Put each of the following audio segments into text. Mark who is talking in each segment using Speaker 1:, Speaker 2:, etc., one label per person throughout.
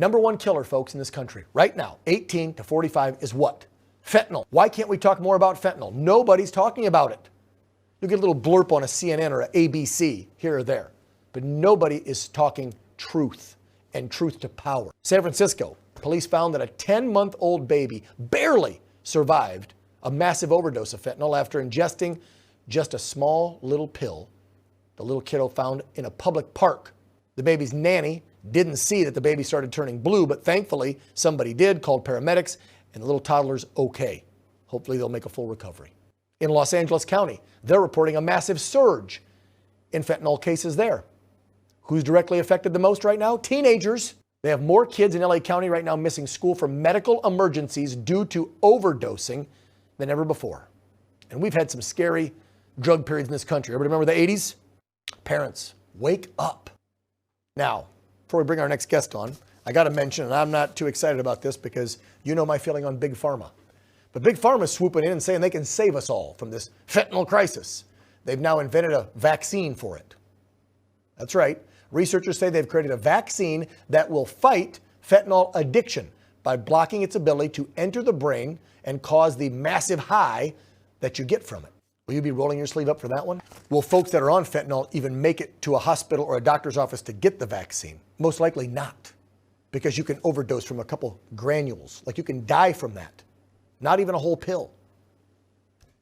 Speaker 1: Number one killer, folks, in this country right now, 18 to 45, is what? Fentanyl. Why can't we talk more about fentanyl? Nobody's talking about it. You get a little blurb on a CNN or a ABC here or there, but nobody is talking truth and truth to power. San Francisco, police found that a 10-month-old baby barely survived a massive overdose of fentanyl after ingesting just a small little pill the little kiddo found in a public park. The baby's nanny didn't see that the baby started turning blue, but thankfully somebody did, called paramedics, and the little toddler's okay. Hopefully they'll make a full recovery. In Los Angeles County, they're reporting a massive surge in fentanyl cases there. Who's directly affected the most right now? Teenagers. They have more kids in LA County right now missing school for medical emergencies due to overdosing than ever before. And we've had some scary drug periods in this country. Everybody remember the 80s? Parents, wake up. Now, before we bring our next guest on, I got to mention, and I'm not too excited about this because you know my feeling on Big Pharma. But Big Pharma is swooping in and saying they can save us all from this fentanyl crisis. They've now invented a vaccine for it. That's right. Researchers say they've created a vaccine that will fight fentanyl addiction by blocking its ability to enter the brain and cause the massive high that you get from it. Will you be rolling your sleeve up for that one? Will folks that are on fentanyl even make it to a hospital or a doctor's office to get the vaccine? Most likely not, because you can overdose from a couple granules. Like you can die from that, not even a whole pill.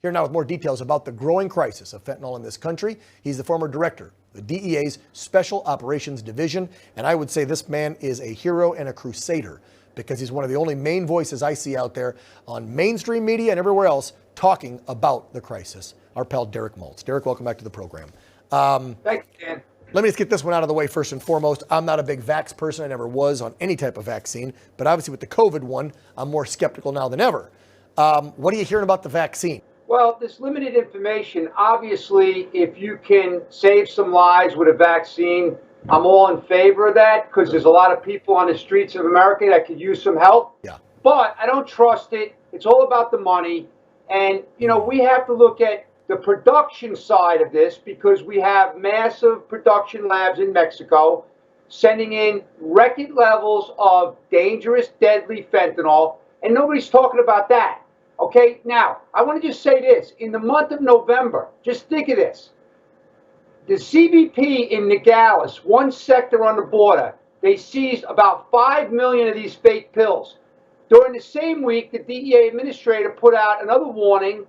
Speaker 1: Here now with more details about the growing crisis of fentanyl in this country. He's the former director of the DEA's Special Operations Division, and I would say this man is a hero and a crusader because he's one of the only main voices I see out there on mainstream media and everywhere else talking about the crisis. Our pal Derek Maltz. Derek, welcome back to the program.
Speaker 2: Thanks, Dan.
Speaker 1: Let me just get this one out of the way first and foremost. I'm not a big vax person. I never was on any type of vaccine, but obviously with the COVID one, I'm more skeptical now than ever. What are you hearing about the vaccine?
Speaker 2: Well, there's limited information. Obviously, if you can save some lives with a vaccine, I'm all in favor of that because there's a lot of people on the streets of America that could use some help.
Speaker 1: Yeah.
Speaker 2: But I don't trust it. It's all about the money. And, you know, we have to look at the production side of this because we have massive production labs in Mexico sending in record levels of dangerous, deadly fentanyl, and nobody's talking about that. Okay, now, I want to just say this. In the month of November, just think of this. The CBP in Nogales, one sector on the border, they seized about 5 million of these fake pills. During the same week, the DEA administrator put out another warning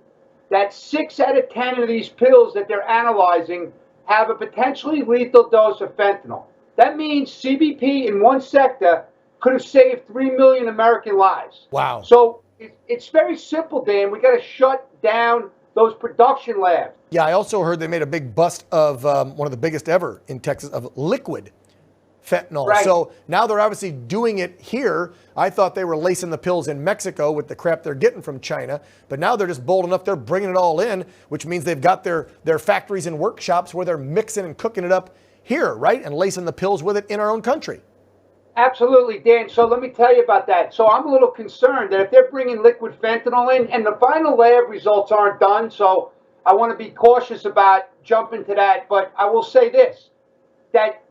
Speaker 2: that 6 out of 10 of these pills that they're analyzing have a potentially lethal dose of fentanyl. That means CBP in one sector could have saved 3 million American lives.
Speaker 1: Wow.
Speaker 2: So it's very simple, Dan. We got to shut down those production labs.
Speaker 1: Yeah, I also heard they made a big bust of one of the biggest ever in Texas of liquid fentanyl.
Speaker 2: Right.
Speaker 1: So now they're obviously doing it here. I thought they were lacing the pills in Mexico with the crap they're getting from China, but now they're just bold enough, they're bringing it all in, which means they've got their factories and workshops where they're mixing and cooking it up here, right? And lacing the pills with it in our own country.
Speaker 2: Absolutely, Dan. So let me tell you about that. So I'm a little concerned that if they're bringing liquid fentanyl in, and the final lab results aren't done, so I want to be cautious about jumping to that, but I will say this.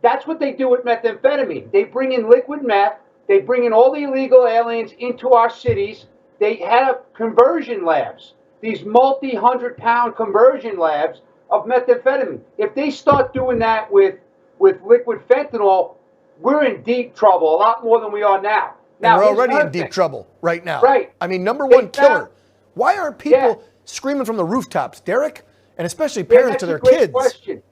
Speaker 2: That's what they do with methamphetamine. They bring in liquid meth. They bring in all the illegal aliens into our cities. They have conversion labs, these multi-100-pound conversion labs of methamphetamine. If they start doing that with liquid fentanyl, we're in deep trouble, a lot more than we are now.
Speaker 1: And we're already in deep trouble right now.
Speaker 2: Right.
Speaker 1: I mean, number one killer. Why aren't people screaming from the rooftops, Derek? And especially parents to their kids.
Speaker 2: Question.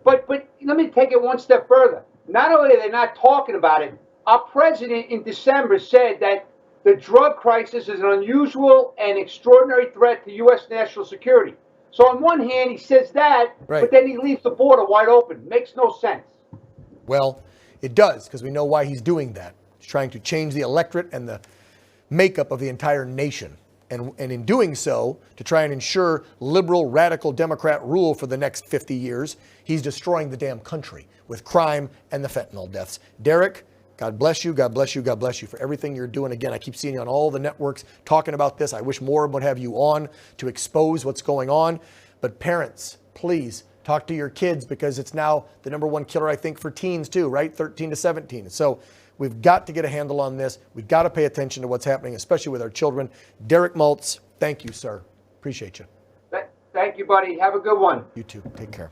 Speaker 2: But let me take it one step further. Not only are they not talking about it, our president in December said that the drug crisis is an unusual and extraordinary threat to U.S. national security. So on one hand, he says that, but then he leaves the border wide open. Makes no sense.
Speaker 1: Well, it does, because we know why he's doing that. He's trying to change the electorate and the makeup of the entire nation. And in doing so, to try and ensure liberal, radical Democrat rule for the next 50 years, he's destroying the damn country with crime and the fentanyl deaths. Derek, God bless you, God bless you, God bless you for everything you're doing. Again, I keep seeing you on all the networks talking about this. I wish more would have you on to expose what's going on. But parents, please talk to your kids because it's now the number one killer, I think, for teens too, right? 13 to 17. So We've got to get a handle on this. We've got to pay attention to what's happening, especially with our children. Derek Maltz, thank you, sir. Appreciate you.
Speaker 2: Thank you, buddy. Have a good one.
Speaker 1: You too. Take care.